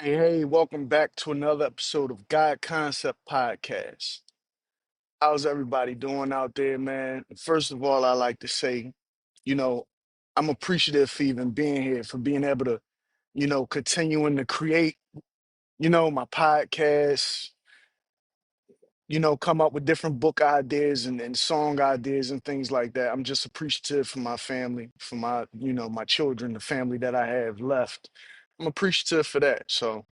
Hey, welcome back to another episode of God Concept Podcast. How's everybody doing out there, man? First of all, I like to say, you know, I'm appreciative for even being here, for being able to, continuing to create, my podcast, come up with different book ideas and song ideas and things like that. I'm just appreciative for my family, for my children, the family that I have left. I'm appreciative for that. So,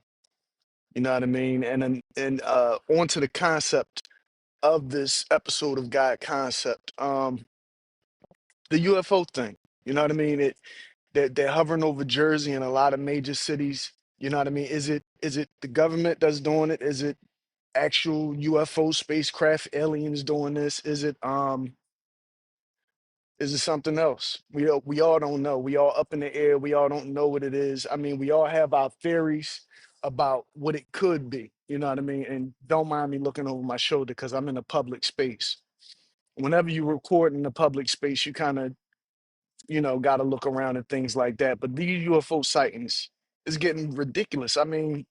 you know what I mean? And on to the concept of this episode of God Concept. The UFO thing. You know what I mean? They're hovering over Jersey and a lot of major cities. You know what I mean? Is it the government that's doing it? Is it actual UFO spacecraft aliens doing this? Is it something else? We all don't know. We all up in the air. We all don't know what it is. I mean, we all have our theories about what it could be. You know what I mean? And don't mind me looking over my shoulder because I'm in a public space. Whenever you record in a public space, you kind of, got to look around and things like that. But these UFO sightings is getting ridiculous. I mean,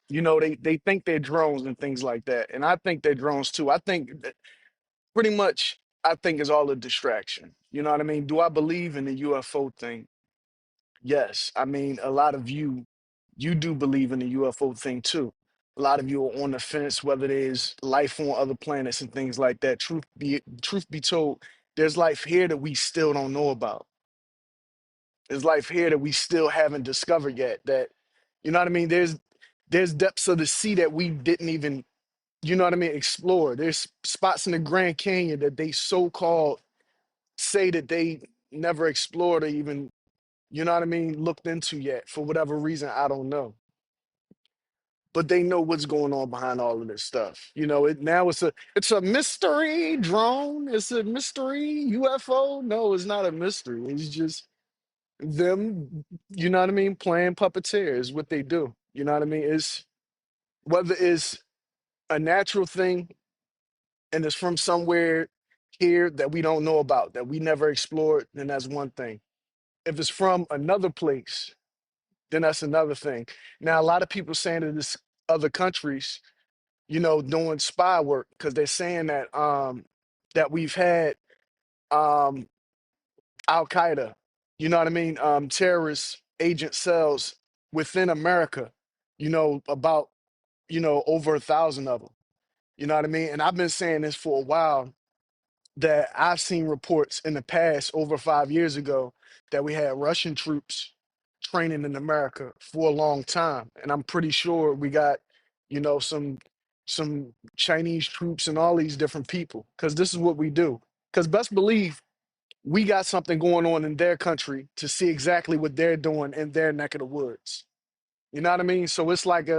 they think they're drones and things like that. And I think they're drones too. I think pretty much I think is all a distraction. You know what I mean? Do I believe in the UFO thing? Yes. I mean, a lot of you do believe in the UFO thing too. A lot of you are on the fence whether there's life on other planets and things like that. Truth be told, there's life here that we still don't know about. There's life here that we still haven't discovered yet. That you know what I mean? There's depths of the sea that we didn't even, explore. There's spots in the Grand Canyon that they so-called say that they never explored or even, looked into yet for whatever reason. I don't know. But they know what's going on behind all of this stuff. It's a mystery drone. It's a mystery UFO. No, it's not a mystery. It's just them, playing puppeteer is what they do. You know what I mean? It's whether it's a natural thing and it's from somewhere here that we don't know about, that we never explored, then that's one thing. If it's from another place, then that's another thing. Now, a lot of people saying that this other countries, doing spy work because they're saying that we've had um Al Qaeda, terrorist agent cells within America, about over 1,000 of them. You know what I mean? And I've been saying this for a while that I've seen reports in the past over 5 years ago that we had Russian troops training in America for a long time. And I'm pretty sure we got, some Chinese troops and all these different people. Because this is what we do. Because best believe we got something going on in their country to see exactly what they're doing in their neck of the woods. You know what I mean? So it's like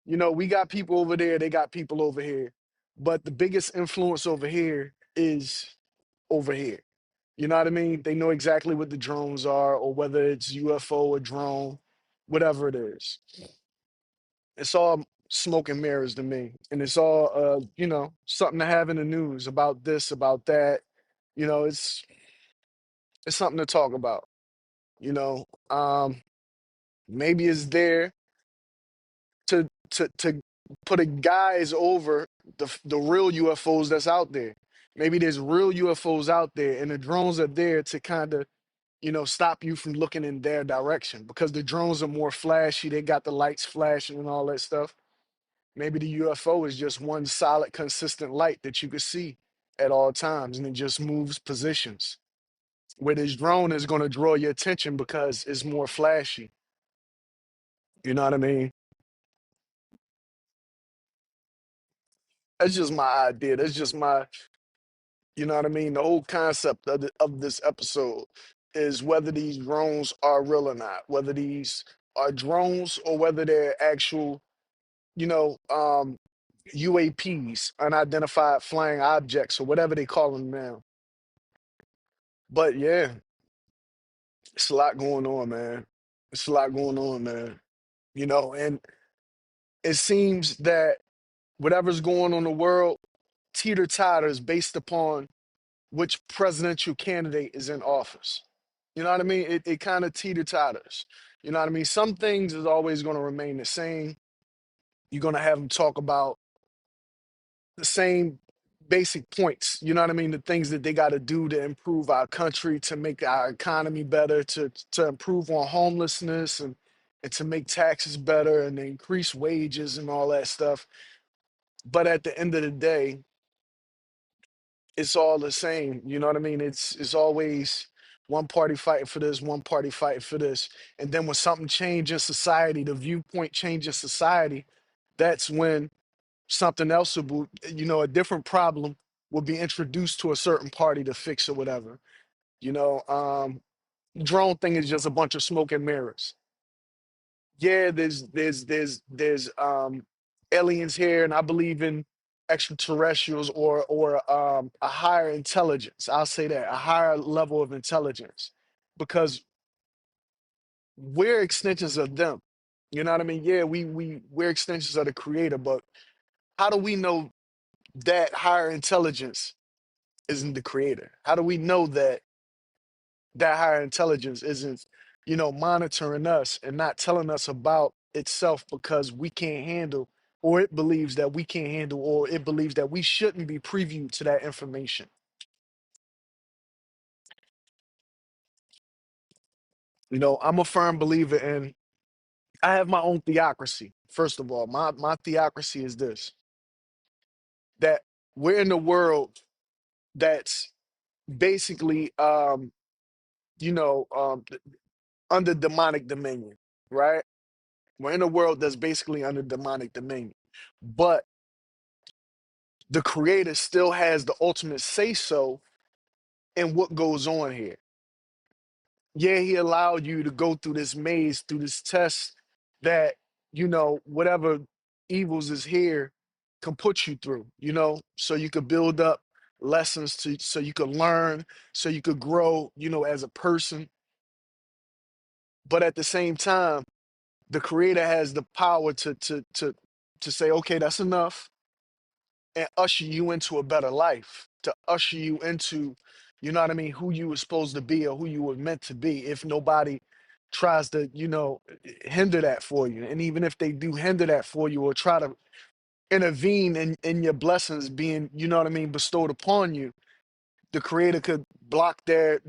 we got people over there, they got people over here. But the biggest influence over here is over here. You know what I mean? They know exactly what the drones are, or whether it's UFO or drone, whatever it is. It's all smoke and mirrors to me. And it's all something to have in the news about this, about that. You know, it's something to talk about, you know. Maybe it's there to put a guise over the real UFOs that's out there. Maybe there's real UFOs out there, and the drones are there to kind of stop you from looking in their direction because the drones are more flashy. They got the lights flashing and all that stuff. Maybe the UFO is just one solid, consistent light that you could see at all times, and it just moves positions. Where this drone is going to draw your attention because it's more flashy. You know what I mean? That's just my idea. That's just my, you know what I mean? The whole concept of this episode is whether these drones are real or not, whether these are drones or whether they're actual, you know, um, UAPs, unidentified flying objects, or whatever they call them now. But yeah, it's a lot going on, man. It's a lot going on, man. And it seems that whatever's going on in the world teeter totters based upon which presidential candidate is in office. You know what I mean? It kind of teeter totters. You know what I mean? Some things is always going to remain the same. You're going to have them talk about the same basic points. You know what I mean? The things that they got to do to improve our country, to make our economy better, to improve on homelessness and to make taxes better and to increase wages and all that stuff. But at the end of the day, it's all the same. You know what I mean? It's always one party fighting for this, one party fighting for this. And then when something changes in society, the viewpoint changes society, that's when something else will, a different problem will be introduced to a certain party to fix or whatever. You know, drone thing is just a bunch of smoke and mirrors. Yeah, there's aliens here, and I believe in extraterrestrials or a higher intelligence. I'll say that, a higher level of intelligence, because we're extensions of them. You know what I mean? Yeah, we're extensions of the creator, but how do we know that higher intelligence isn't the creator? How do we know that that higher intelligence isn't, monitoring us and not telling us about itself because we can't handle, or it believes that we can't handle, or it believes that we shouldn't be previewed to that information? I'm a firm believer in, I have my own theocracy. First of all, my theocracy is this: that we're in a world that's basically you know, um, under demonic dominion, right? We're in a world that's basically under demonic dominion. But the creator still has the ultimate say so in what goes on here. Yeah, he allowed you to go through this maze, through this test that, whatever evils is here can put you through, so you could build up lessons to so you could learn, so you could grow, as a person. But at the same time, the creator has the power to say, okay, that's enough, and usher you into a better life, to usher you into, what I mean, who you were supposed to be or who you were meant to be, if nobody tries to, hinder that for you. And even if they do hinder that for you or try to intervene in your blessings being, bestowed upon you, the creator could block their,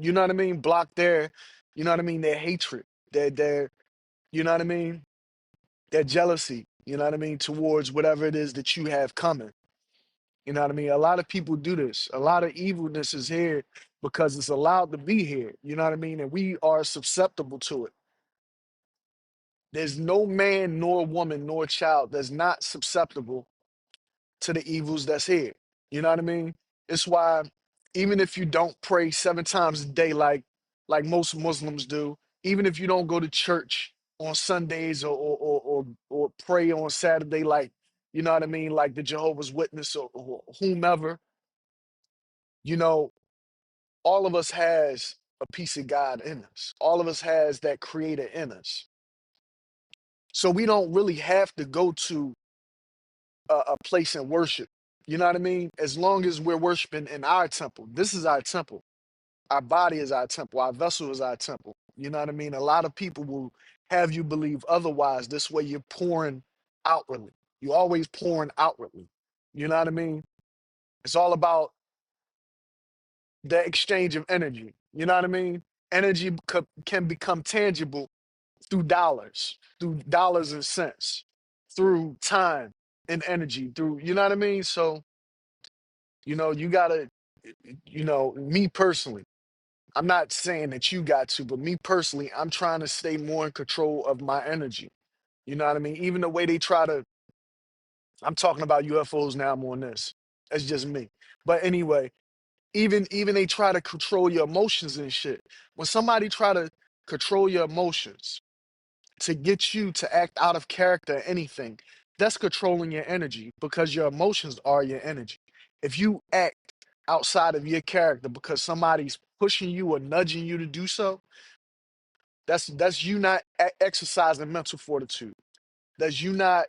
block their, their hatred, their, you know what I mean, their jealousy, towards whatever it is that you have coming. You know what I mean? A lot of people do this. A lot of evilness is here because it's allowed to be here. You know what I mean? And we are susceptible to it. There's no man, nor woman, nor child that's not susceptible to the evils that's here. You know what I mean? It's why even if you don't pray 7 times a day like most Muslims do, even if you don't go to church on Sundays or pray on Saturday, like, you know what I mean, like the Jehovah's Witness or whomever, you know, all of us has a piece of God in us. All of us has that creator in us. So we don't really have to go to a place and worship. You know what I mean? As long as we're worshiping in our temple. This is our temple. Our body is our temple. Our vessel is our temple. You know what I mean? A lot of people will have you believe otherwise. This way you're pouring outwardly. You're always pouring outwardly. You know what I mean? It's all about the exchange of energy. You know what I mean? Energy can become tangible through dollars and cents, through time and energy, through, you know what I mean? So, you gotta, me personally, I'm not saying that you got to, but me personally, I'm trying to stay more in control of my energy. You know what I mean? Even the way they try to, I'm talking about UFOs now, I'm on this. That's just me. But anyway, even they try to control your emotions and shit. When somebody try to control your emotions to get you to act out of character or anything, that's controlling your energy because your emotions are your energy. If you act outside of your character because somebody's pushing you or nudging you to do so, that's you not exercising mental fortitude. That's you not,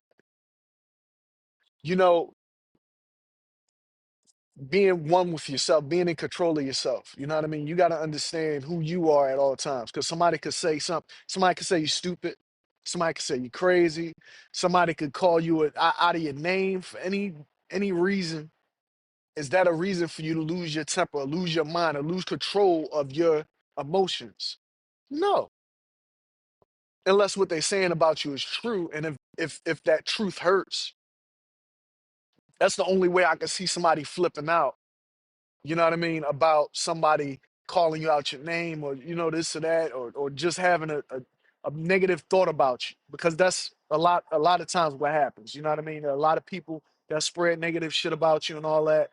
you know, being one with yourself, being in control of yourself. You know what I mean? You got to understand who you are at all times. Because somebody could say something. Somebody could say you're stupid. Somebody could say you're crazy. Somebody could call you out of your name for any reason. Is that a reason for you to lose your temper, or lose your mind, or lose control of your emotions? No, unless what they're saying about you is true, and if that truth hurts, that's the only way I can see somebody flipping out. You know what I mean? About somebody calling you out your name, or this or that, or just having a negative thought about you, because that's a lot of times what happens. You know what I mean? There are a lot of people that spread negative shit about you and all that,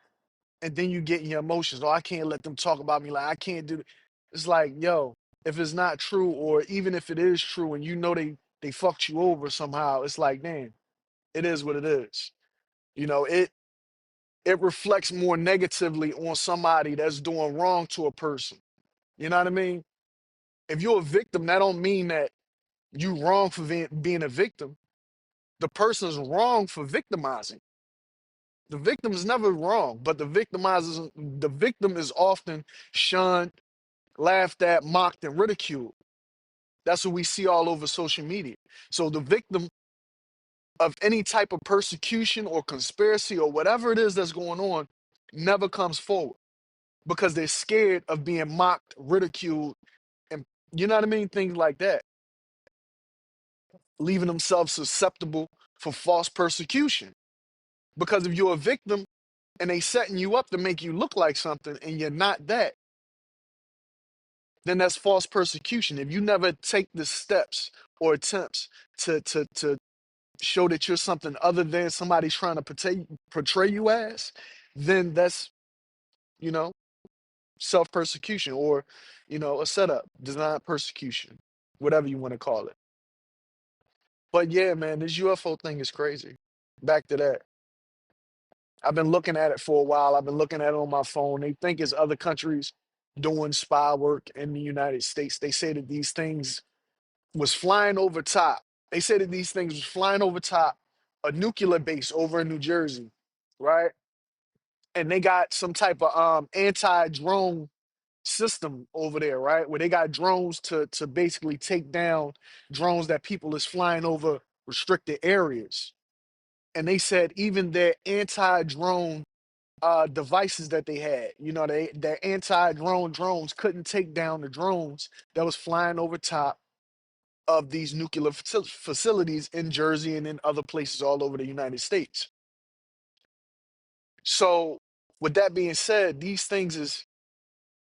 and then you get in your emotions. Oh, I can't let them talk about me. Like, I can't do. It's like, yo, if it's not true, or even if it is true, and they fucked you over somehow, it's like, damn, it is what it is. It reflects more negatively on somebody that's doing wrong to a person. You know what I mean? If you're a victim, that don't mean that you wrong for being a victim. The person's wrong for victimizing. The victim is never wrong, but the victim is often shunned, laughed at, mocked, and ridiculed. That's what we see all over social media. So the victim of any type of persecution or conspiracy or whatever it is that's going on never comes forward, because they're scared of being mocked, ridiculed, and you know what I mean? Things like that, leaving themselves susceptible for false persecution. Because if you're a victim and they setting you up to make you look like something and you're not that, then that's false persecution. If you never take the steps or attempts to show that you're something other than somebody's trying to portray you as, then that's, you know, self-persecution, or, a setup, designed persecution, whatever you want to call it. But yeah, man, this UFO thing is crazy. Back to that. I've been looking at it for a while. I've been looking at it on my phone. They think it's other countries doing spy work in the United States. They say that these things was flying over top. They said that these things was flying over top a nuclear base over in New Jersey, right? And they got some type of anti-drone system over there, right? Where they got drones to basically take down drones that people is flying over restricted areas. And they said even their anti-drone devices that they had, their anti-drone drones couldn't take down the drones that was flying over top of these nuclear facilities in Jersey and in other places all over the United States. So, with that being said, these things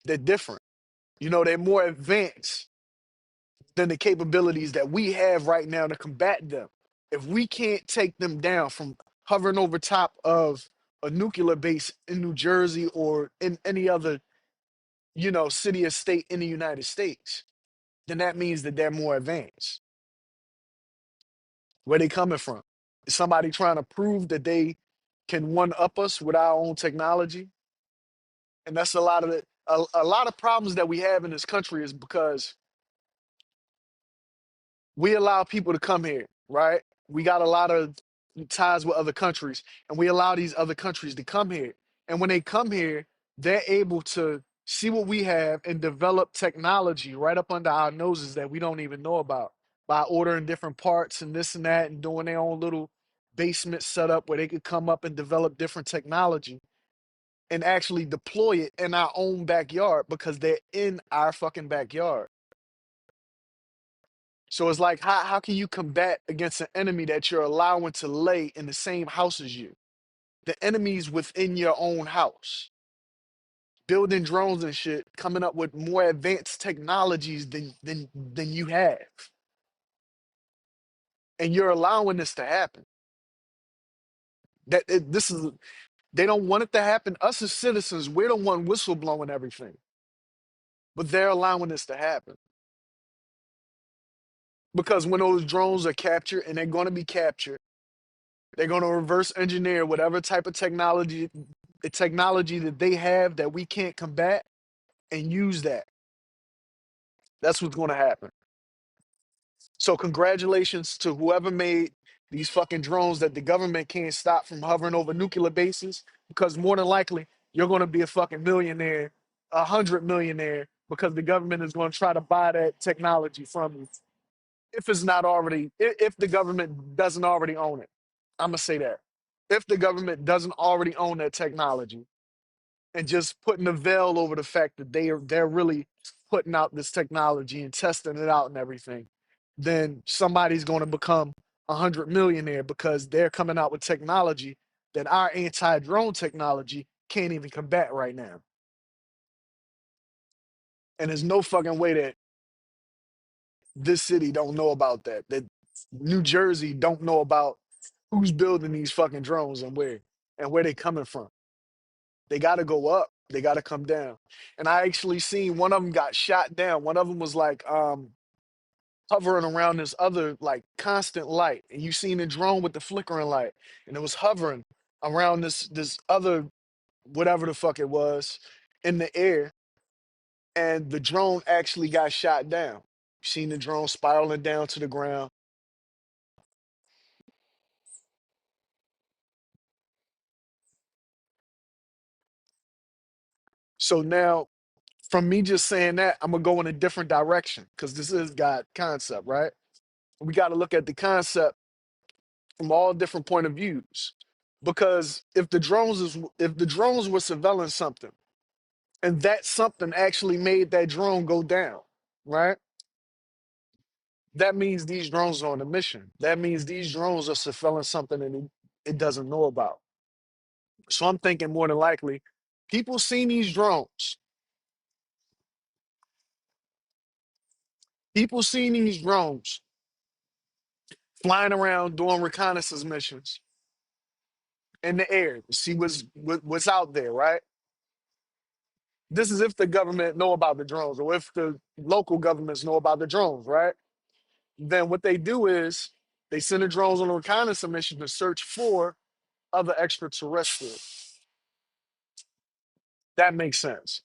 they're different. They're more advanced than the capabilities that we have right now to combat them. If we can't take them down from hovering over top of a nuclear base in New Jersey or in any other, city or state in the United States, then that means that they're more advanced. Where they coming from? Is somebody trying to prove that they can one up us with our own technology? And that's a lot of problems that we have in this country is because we allow people to come here, right? We got a lot of ties with other countries, and we allow these other countries to come here. And when they come here, they're able to see what we have and develop technology right up under our noses that we don't even know about, by ordering different parts and this and that, and doing their own little basement setup where they could come up and develop different technology and actually deploy it in our own backyard because they're in our fucking backyard. So it's like, how can you combat against an enemy that you're allowing to lay in the same house as you? The enemy's within your own house, building drones and shit, coming up with more advanced technologies than you have, and you're allowing this to happen. This is They don't want it to happen. Us as citizens, we're the one whistleblowing everything, but they're allowing this to happen because when those drones are captured, and they're going to be captured, they're going to reverse engineer whatever type of technology, the technology that they have that we can't combat, and use that. That's what's going to happen. So congratulations to whoever made these fucking drones that the government can't stop from hovering over nuclear bases, because more than likely you're going to be a fucking millionaire, 100 millionaire, because the government is going to try to buy that technology from you. If it's not already, if the government doesn't already own it, I'm gonna say that. If the government doesn't already own that technology and just putting a veil over the fact that they're really putting out this technology and testing it out and everything, then somebody's going to become 100 millionaire because they're coming out with technology that our anti-drone technology can't even combat right now. And there's no fucking way that this city don't know about that. That New Jersey don't know about who's building these fucking drones and where they coming from. They got to go up. They got to come down. And I actually seen one of them got shot down. One of them was like hovering around this other like constant light, and you seen the drone with the flickering light, and it was hovering around this other whatever the fuck it was in the air, and the drone actually got shot down. You seen the drone spiraling down to the ground. So now, from me just saying that, I'm gonna go in a different direction because this is God concept, right? We got to look at the concept from all different point of views. Because if the drones were surveilling something, and that something actually made that drone go down, right? That means these drones are on a mission. That means these drones are surveilling something and it doesn't know about. So I'm thinking more than likely, people seen these drones. People seen these drones flying around doing reconnaissance missions in the air to see what's out there, right? This is if the government know about the drones, or if the local governments know about the drones, right? Then what they do is they send the drones on a reconnaissance mission to search for other extraterrestrials. That makes sense.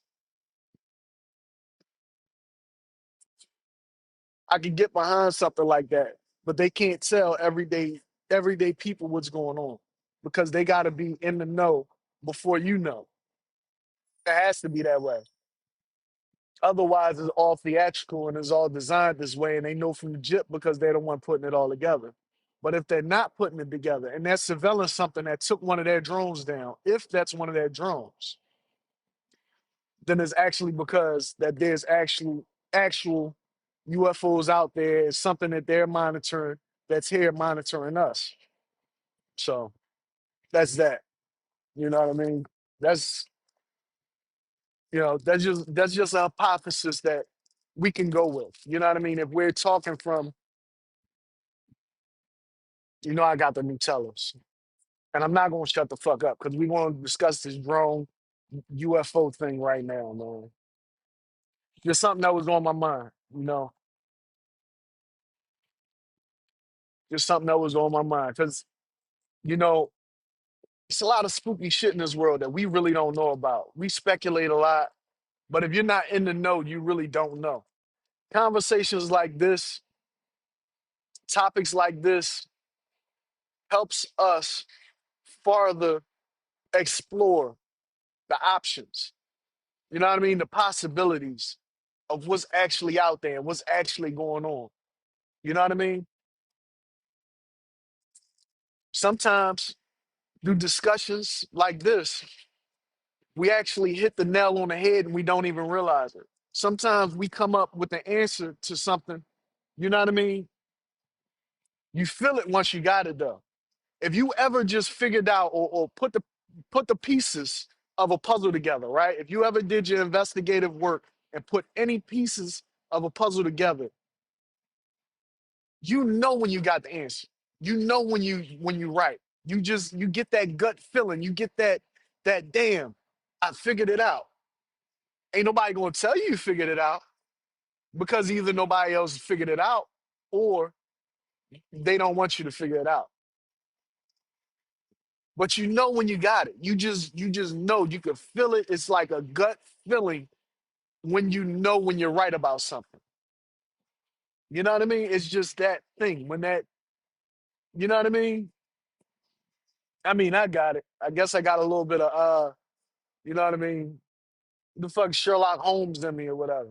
I could get behind something like that, but they can't tell everyday people what's going on because they got to be in the know before you know. It has to be that way. Otherwise, it's all theatrical and it's all designed this way, and they know from the jip because they're the one putting it all together. But if they're not putting it together and they're surveilling something that took one of their drones down, if that's one of their drones, then it's actually because that there's actual UFOs out there. It's something that they're monitoring that's here monitoring us. So that's that. You know what I mean? That's that's just a hypothesis that we can go with. You know what I mean? If we're talking from, I got the Nutellas. And I'm not gonna shut the fuck up because we want to discuss this drone UFO thing right now, man. Just something that was on my mind, just something that was on my mind. Because, you know, it's a lot of spooky shit in this world that we really don't know about. We speculate a lot, but if you're not in the know, you really don't know. Conversations like this, topics like this, helps us farther explore the options. You know what I mean? The possibilities of what's actually out there, what's actually going on. You know what I mean? Sometimes through discussions like this, we actually hit the nail on the head and we don't even realize it. Sometimes we come up with the answer to something, you know what I mean? You feel it once you got it though. If you ever just figured out or put the pieces of a puzzle together, right? If you ever did your investigative work and put any pieces of a puzzle together, you know when you got the answer. You know when you right. You get that gut feeling. You get that damn, I figured it out. Ain't nobody gonna tell you figured it out because either nobody else figured it out or they don't want you to figure it out. But you know when you got it. You just know. You can feel it. It's like a gut feeling when you know when you're right about something. You know what I mean? It's just that thing. When that, you know what I mean? I mean, I got it. I guess I got a little bit of You know what I mean? The fuck Sherlock Holmes in me or whatever.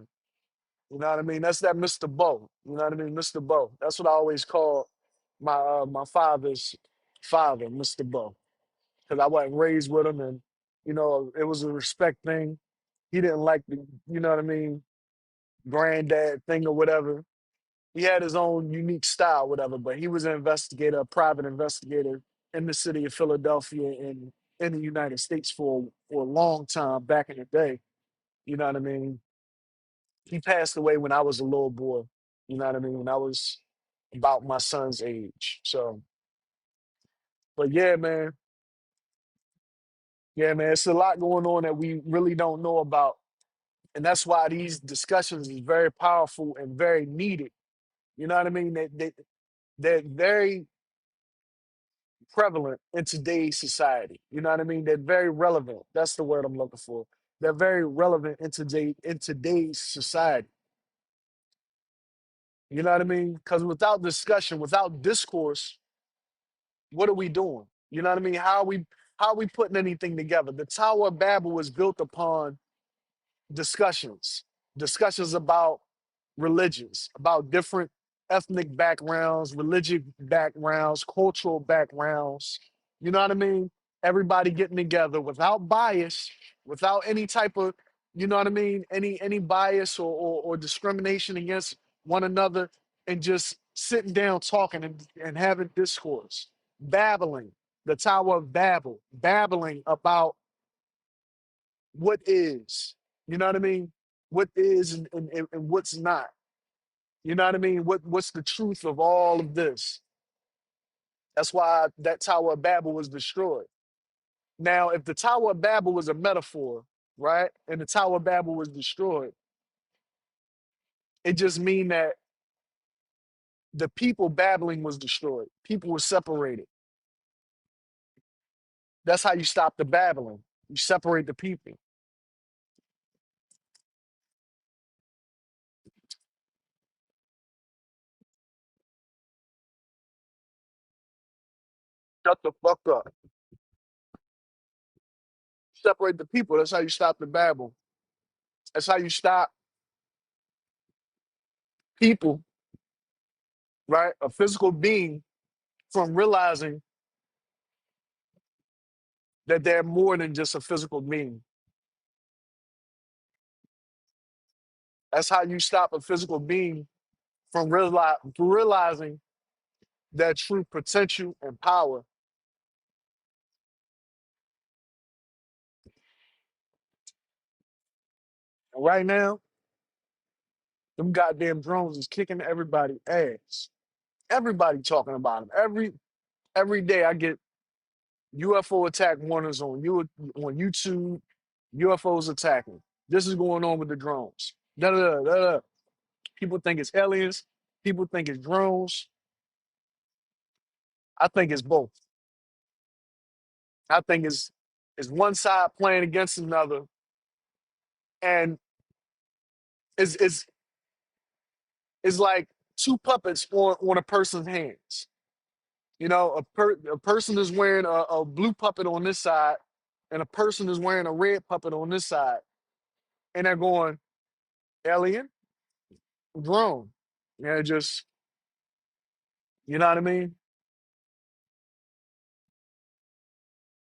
You know what I mean? That's that Mr. Bo. You know what I mean? Mr. Bo. That's what I always call my father's father, Mr. Bo. Because I wasn't raised with him and it was a respect thing. He didn't like the, you know what I mean, granddad thing or whatever. He had his own unique style, whatever, but he was an investigator, a private investigator in the city of Philadelphia and in the United States for a long time back in the day. You know what I mean? He passed away when I was a little boy. You know what I mean? When I was about my son's age. So, but yeah, man, it's a lot going on that we really don't know about, and that's why these discussions is very powerful and very needed. You know what I mean? They're very prevalent in today's society. You know what I mean? They're very relevant. That's the word I'm looking for. They're very relevant in today's society. You know what I mean? Because without discussion, without discourse, what are we doing? You know what I mean? How are we putting anything together? The Tower of Babel was built upon discussions, discussions about religions, about different ethnic backgrounds, religious backgrounds, cultural backgrounds. You know what I mean? Everybody getting together without bias, without any type of, you know what I mean, any bias or discrimination against one another, and just sitting down talking and having discourse, babbling, the Tower of Babel, babbling about what is, you know what I mean? What is and what's not. You know what I mean? What's the truth of all of this? That's why that Tower of Babel was destroyed. Now, if the Tower of Babel was a metaphor, right, and the Tower of Babel was destroyed, it just mean that the people babbling was destroyed. People were separated. That's how you stop the babbling. You separate the people. Shut the fuck up. Separate the people. That's how you stop the babble. That's how you stop people, right? A physical being from realizing that they're more than just a physical being. That's how you stop a physical being from realizing their true potential and power. And right now, them goddamn drones is kicking everybody ass. Everybody talking about them. Every day I get UFO attack warnings on YouTube. UFOs attacking. This is going on with the drones. Da da da da. Da. People think it's aliens. People think it's drones. I think it's both. I think it's one side playing against another, and it's it's like two puppets on a person's hands. You know, a person is wearing a blue puppet on this side, and a person is wearing a red puppet on this side, and they're going alien, drone. Yeah, just you know what I mean.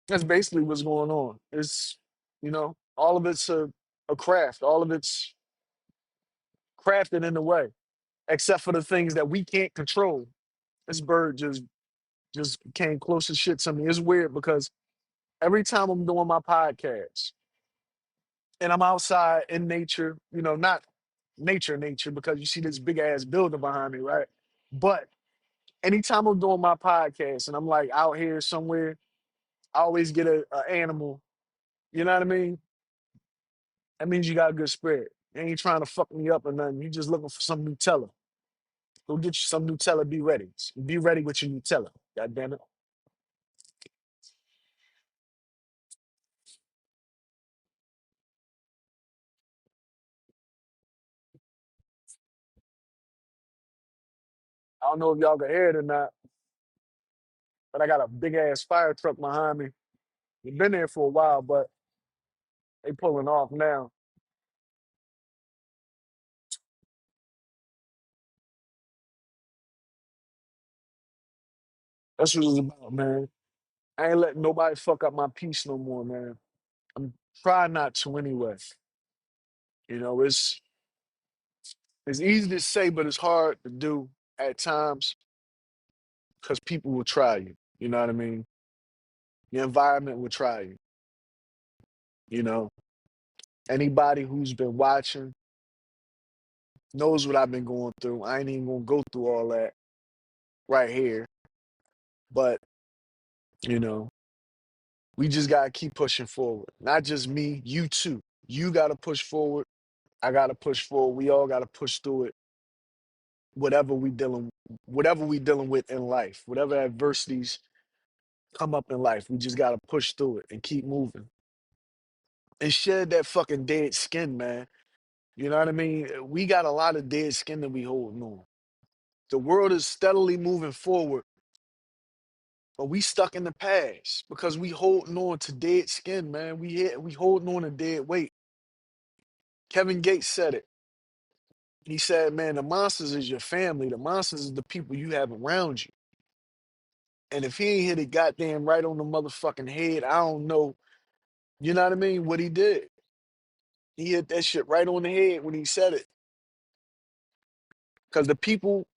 That's basically what's going on. It's all of it's a craft. All of it's crafted in a way, except for the things that we can't control. This bird just came close as shit to me. It's weird because every time I'm doing my podcast and I'm outside in nature, not nature, because you see this big ass building behind me, right? But anytime I'm doing my podcast and I'm like out here somewhere, I always get a animal. You know what I mean? That means you got a good spirit. You ain't trying to fuck me up or nothing. You just looking for some Nutella. Go get you some Nutella. Be ready. Be ready with your Nutella. God damn it. I don't know if y'all can hear it or not, but I got a big ass fire truck behind me. It's been there for a while, but They pulling off now. That's what it's about, man. I ain't letting nobody fuck up my peace no more, man. I'm trying not to anyway. You know, it's easy to say, but it's hard to do at times because people will try you. You know what I mean? The environment will try you. You know, anybody who's been watching knows what I've been going through. I ain't even gonna go through all that right here, but you know, we just gotta keep pushing forward. Not just me, you too. You gotta push forward. I gotta push forward. We all gotta push through it. Whatever we dealing, whatever we dealing with in life, whatever adversities come up in life, we just gotta push through it and keep moving and shed that fucking dead skin, man. You know what I mean? We got a lot of dead skin that we holding on. The world is steadily moving forward, but we stuck in the past because we holding on to dead skin, man. We holding on to dead weight. Kevin Gates said it. He said, "Man, the monsters is your family. The monsters is the people you have around you." And if he ain't hit it goddamn right on the motherfucking head, I don't know. You know what I mean? What he did. He hit that shit right on the head when he said it. Because the people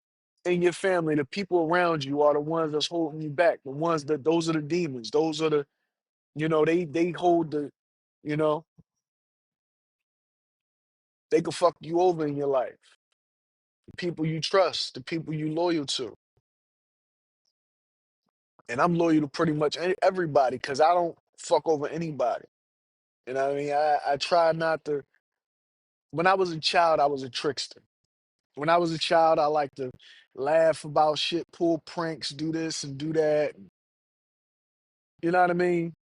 in your family, the people around you are the ones that's holding you back. The ones that those are the demons. Those are the, they hold the, you know, they can fuck you over in your life. The people you trust, the people you loyal to. And I'm loyal to pretty much everybody because I don't fuck over anybody. You know what I mean? I try not to. When I was a child, I was a trickster. When I was a child, I like to laugh about shit, pull pranks, do this and do that. You know what I mean?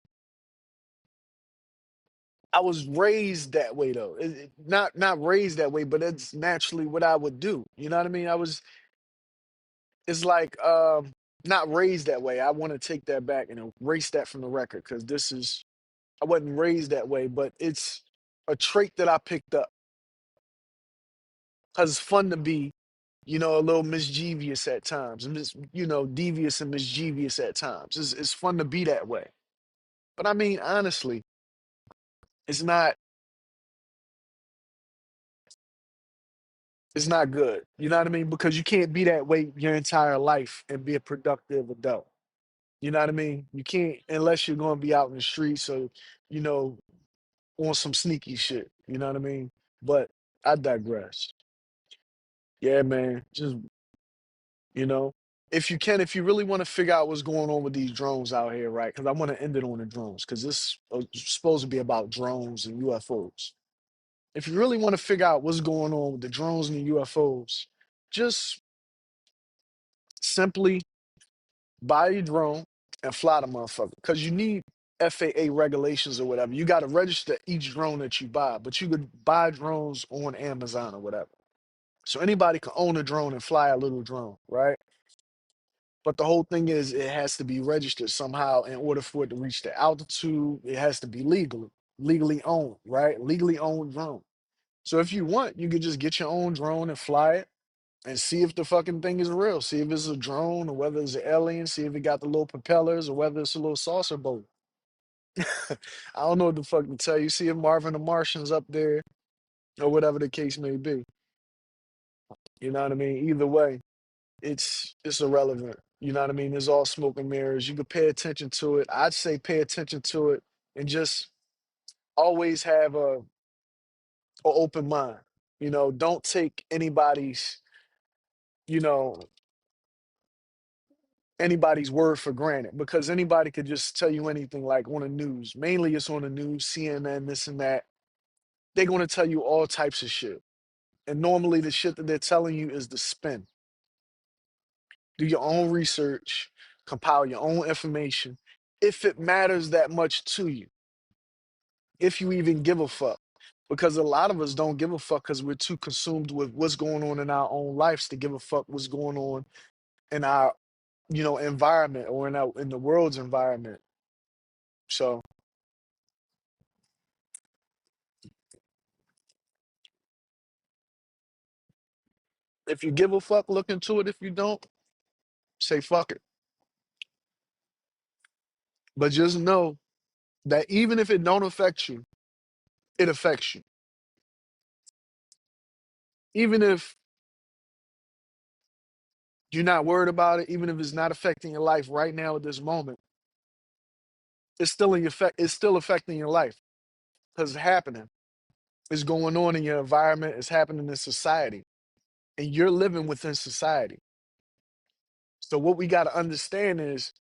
I was raised that way though. Not raised that way, but it's naturally what I would do. You know what I mean? It's like not raised that way. I want to take that back and erase that from the record because this is I wasn't raised that way, but it's a trait that I picked up because it's fun to be, a little mischievous at times and just, devious and mischievous at times. It's fun to be that way. But I mean, honestly, it's not it's not good. You know what I mean? Because you can't be that way your entire life and be a productive adult. You know what I mean? You can't unless you're gonna be out in the streets or, you know, on some sneaky shit. You know what I mean? But I digress. Yeah, man. Just you know, if you really want to figure out what's going on with these drones out here, right? Because I want to end it on the drones, because this is supposed to be about drones and UFOs. If you really want to figure out what's going on with the drones and the UFOs, just simply buy your drone and fly the motherfucker. Because you need FAA regulations or whatever. You got to register each drone that you buy, but you could buy drones on Amazon or whatever. So anybody can own a drone and fly a little drone, right? But the whole thing is it has to be registered somehow in order for it to reach the altitude. It has to be legally owned, right? Legally owned drone. So if you want, you could just get your own drone and fly it and see if the fucking thing is real. See if it's a drone or whether it's an alien. See if it got the little propellers or whether it's a little saucer boat. I don't know what the fuck to tell you. See if Marvin the Martian's up there or whatever the case may be. You know what I mean? Either way, it's irrelevant. You know what I mean? It's all smoke and mirrors. You could pay attention to it. I'd say pay attention to it and just always have a open mind. Don't take you know, anybody's word for granted because anybody could just tell you anything like on the news. Mainly it's on the news, CNN, this and that. They're gonna tell you all types of shit. And normally the shit that they're telling you is the spin. Do your own research, compile your own information. If it matters that much to you, if you even give a fuck. Because a lot of us don't give a fuck because we're too consumed with what's going on in our own lives to give a fuck what's going on in our, environment or in the world's environment. So If you give a fuck, look into it. If you don't, say fuck it. But just know that even if it don't affect you, it affects you. Even if you're not worried about it, even if it's not affecting your life right now at this moment, it's still in your it's still affecting your life because it's happening. It's going on in your environment, it's happening in society, and you're living within society. So what we got to understand is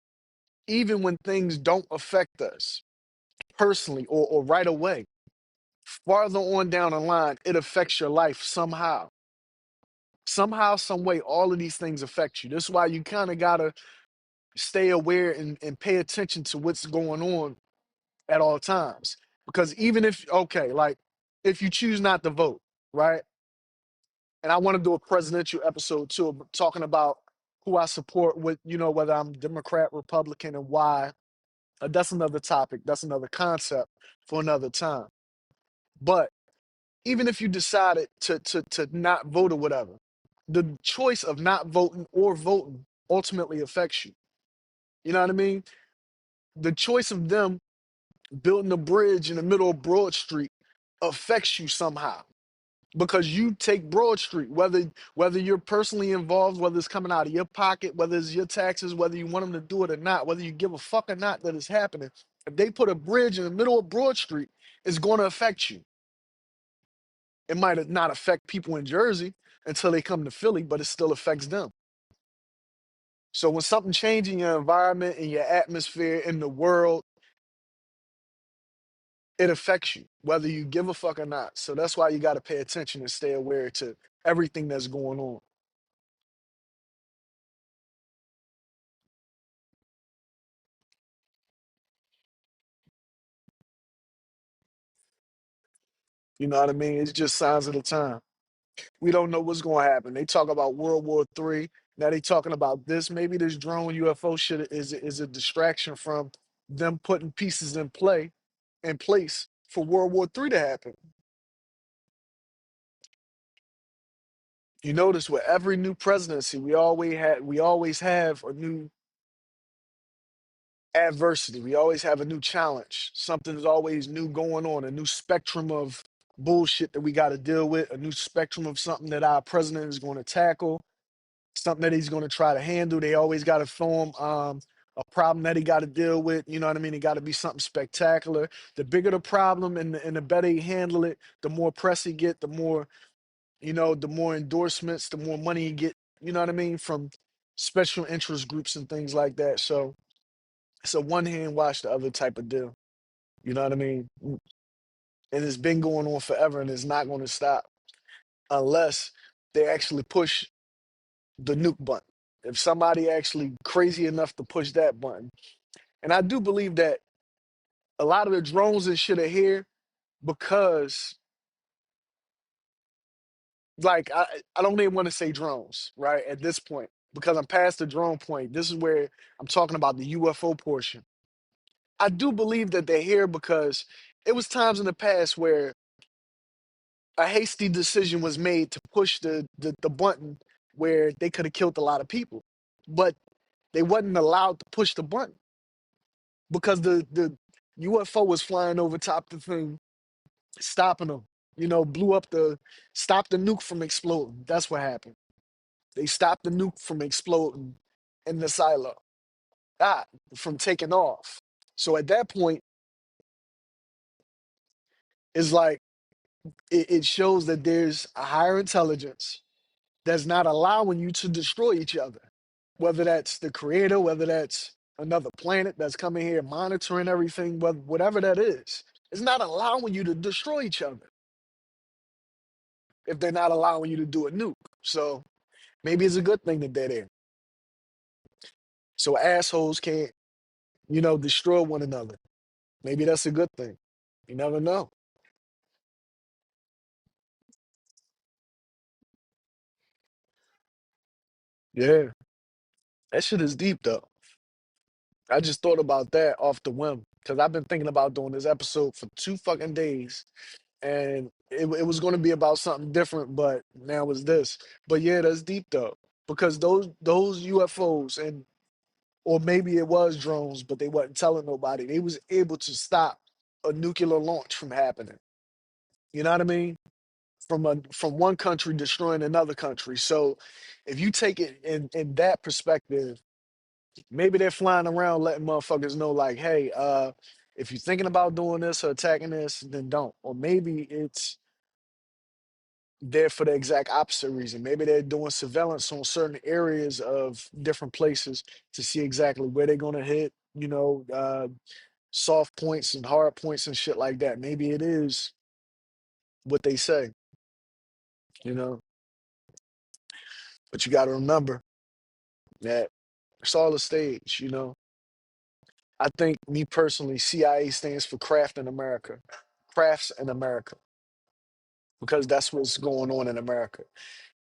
even when things don't affect us personally or right away, farther on down the line, it affects your life somehow. Somehow, some way, all of these things affect you. This is why you kind of gotta stay aware and pay attention to what's going on at all times. Because even if, okay, like if you choose not to vote, right? And I want to do a presidential episode too, talking about who I support with, whether I'm Democrat, Republican, and why. That's another topic. That's another concept for another time. But even if you decided to not vote or whatever, the choice of not voting or voting ultimately affects you. You know what I mean? The choice of them building a bridge in the middle of Broad Street affects you somehow because you take Broad Street, whether you're personally involved, whether it's coming out of your pocket, whether it's your taxes, whether you want them to do it or not, whether you give a fuck or not that it's happening. If they put a bridge in the middle of Broad Street, it's going to affect you. It might not affect people in Jersey until they come to Philly, but it still affects them. So when something changes in your environment, in your atmosphere, in the world, it affects you, whether you give a fuck or not. So that's why you got to pay attention and stay aware to everything that's going on. You know what I mean? It's just signs of the time. We don't know what's going to happen. They talk about World War III. Now they talking about this. Maybe this drone UFO shit is a distraction from them putting pieces in place for World War III to happen. You notice with every new presidency, we always have a new adversity. We always have a new challenge. Something is always new going on, a new spectrum of bullshit that we got to deal with, a new spectrum of something that our president is going to tackle, something that he's going to try to handle. They always got to throw him a problem that he got to deal with. You know what I mean? It got to be something spectacular. The bigger the problem and the better he handle it, the more press he get, the more endorsements, the more money you get, you know what I mean, from special interest groups and things like that. So it's a one hand wash the other type of deal. You know what I mean? And it's been going on forever and it's not going to stop unless they actually push the nuke button. If somebody actually crazy enough to push that button. And I do believe that a lot of the drones and shit are here because like I don't even want to say drones, right? At this point, because I'm past the drone point. This is where I'm talking about the UFO portion. I do believe that they're here because it was times in the past where a hasty decision was made to push the button where they could have killed a lot of people. But they wasn't allowed to push the button because the UFO was flying over top the thing, stopping them. Blew up stopped the nuke from exploding. That's what happened. They stopped the nuke from exploding in the silo, ah, from taking off. So at that point, it's like it shows that there's a higher intelligence that's not allowing you to destroy each other. Whether that's the creator, whether that's another planet that's coming here monitoring everything, whatever that is, it's not allowing you to destroy each other if they're not allowing you to do a nuke. So maybe it's a good thing that they're there. So assholes can't, destroy one another. Maybe that's a good thing. You never know. Yeah, that shit is deep though. I just thought about that off the whim because I've been thinking about doing this episode for 2 fucking days, and it was going to be about something different, but now it's this. But yeah, that's deep though, because those UFOs and or maybe it was drones, but they wasn't telling nobody. They was able to stop a nuclear launch from happening. You know what I mean? From one country destroying another country. So if you take it in that perspective, maybe they're flying around letting motherfuckers know like, hey, if you're thinking about doing this or attacking this, then don't. Or maybe it's there for the exact opposite reason. Maybe they're doing surveillance on certain areas of different places to see exactly where they're gonna hit, soft points and hard points and shit like that. Maybe it is what they say, you know. But you gotta remember that it's all a stage, you know. I think me personally, CIA stands for Craft in America. Crafts in America. Because that's what's going on in America.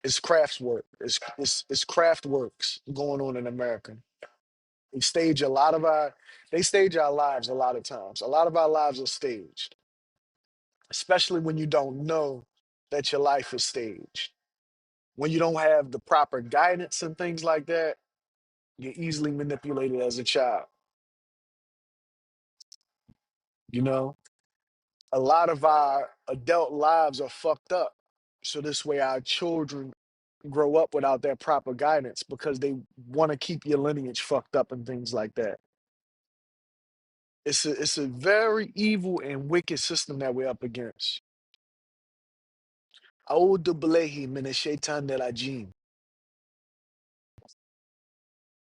It's crafts work. It's craft works going on in America. They stage a lot of our they stage our lives a lot of times. A lot of our lives are staged, especially when you don't know that your life is staged. When you don't have the proper guidance and things like that, you're easily manipulated as a child. You know, a lot of our adult lives are fucked up. So this way our children grow up without that proper guidance because they want to keep your lineage fucked up and things like that. It's a very evil and wicked system that we're up against. أعوذ بالله من الشيطان الرجيم.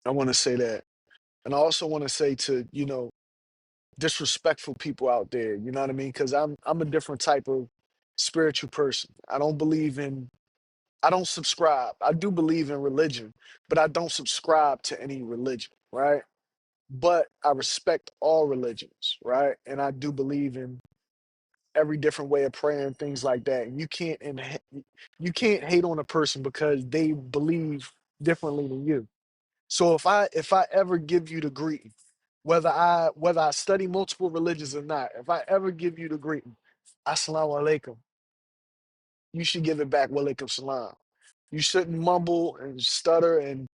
I want to say that. And I also want to say to, disrespectful people out there, you know what I mean? Because I'm a different type of spiritual person. I don't subscribe. I do believe in religion, but I don't subscribe to any religion, right? But I respect all religions, right? And I do believe in every different way of praying, things like that. And you can't hate on a person because they believe differently than you. So if I ever give you the greeting, whether I study multiple religions or not, if I ever give you the greeting, Assalamu alaikum, you should give it back walaikum salam. You shouldn't mumble and stutter and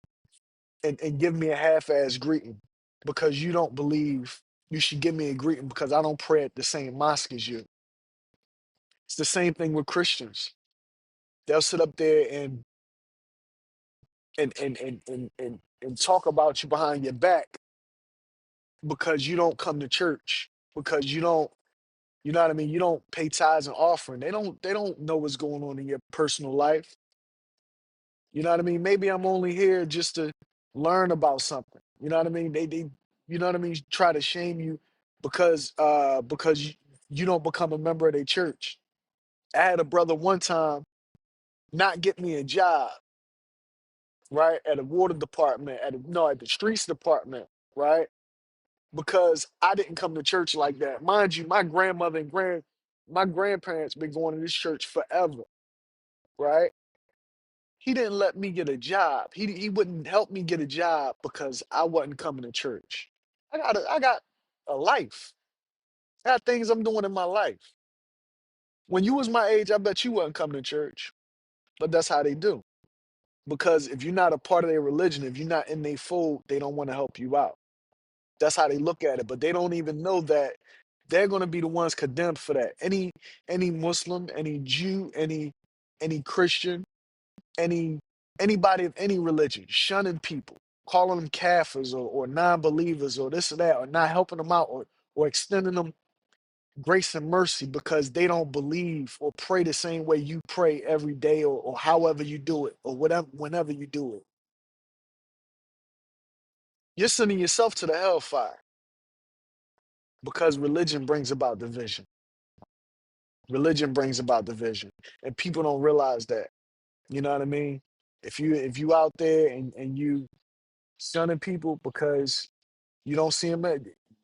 give me a half-ass greeting because you don't believe you should give me a greeting because I don't pray at the same mosque as you. It's the same thing with Christians. They'll sit up there and talk about you behind your back because you don't come to church, because you don't, you know what I mean, you don't pay tithes and offering. They don't know what's going on in your personal life. You know what I mean? Maybe I'm only here just to learn about something. You know what I mean? They you know what I mean, try to shame you because you don't become a member of their church. I had a brother one time not get me a job, right, at a water department, at the streets department, right? Because I didn't come to church like that. Mind you, my grandparents been going to this church forever, right? He didn't let me get a job. He wouldn't help me get a job because I wasn't coming to church. I got a life. I got things I'm doing in my life. When you was my age, I bet you wasn't coming to church. But that's how they do. Because if you're not a part of their religion, if you're not in their fold, they don't want to help you out. That's how they look at it. But they don't even know that they're going to be the ones condemned for that. Any Muslim, any Jew, any Christian, any anybody of any religion, shunning people, calling them kafirs or non-believers or this or that, or not helping them out or extending them grace and mercy because they don't believe or pray the same way you pray every day or however you do it or whatever whenever you do it. You're sending yourself to the hellfire because religion brings about division. Religion brings about division. And people don't realize that. You know what I mean? If you out there and you shunning people because you don't see them,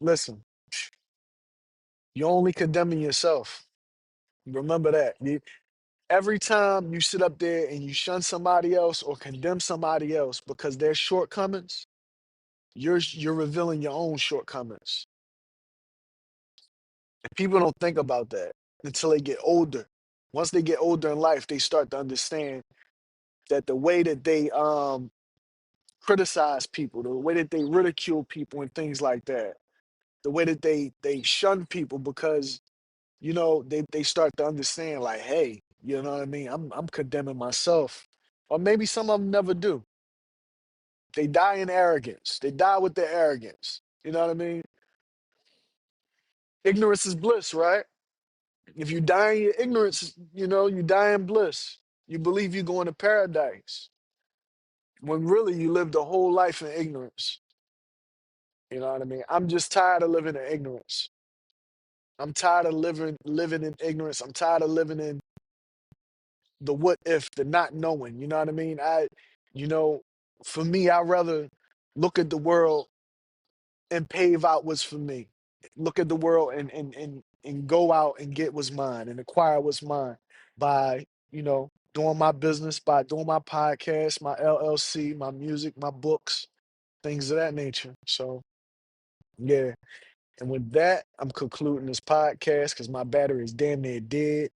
listen, you're only condemning yourself. Remember that. Every time you sit up there and you shun somebody else or condemn somebody else because their shortcomings, you're revealing your own shortcomings. And people don't think about that until they get older. Once they get older in life, they start to understand that the way that they criticize people, the way that they ridicule people and things like that, the way that they shun people because they start to understand like, hey, you know what I mean? I'm condemning myself. Or maybe some of them never do. They die in arrogance. They die with their arrogance. You know what I mean? Ignorance is bliss, right? If you die in your ignorance, you die in bliss. You believe you're going to paradise when really you lived a whole life in ignorance. You know what I mean? I'm just tired of living in ignorance. I'm tired of living in ignorance. I'm tired of living in the what if, the not knowing. You know what I mean? You know, for me, I'd rather look at the world and pave out what's for me. Look at the world and go out and get what's mine and acquire what's mine by, doing my business, by doing my podcast, my LLC, my music, my books, things of that nature. So yeah. And with that, I'm concluding this podcast because my battery is damn near dead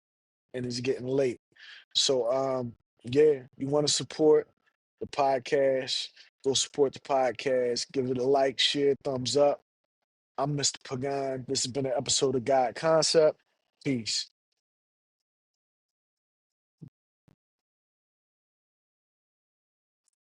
and it's getting late. So yeah, you want to support the podcast, go support the podcast, give it a like, share, thumbs up. I'm Mr. Pagan. This has been an episode of God Concept. Peace.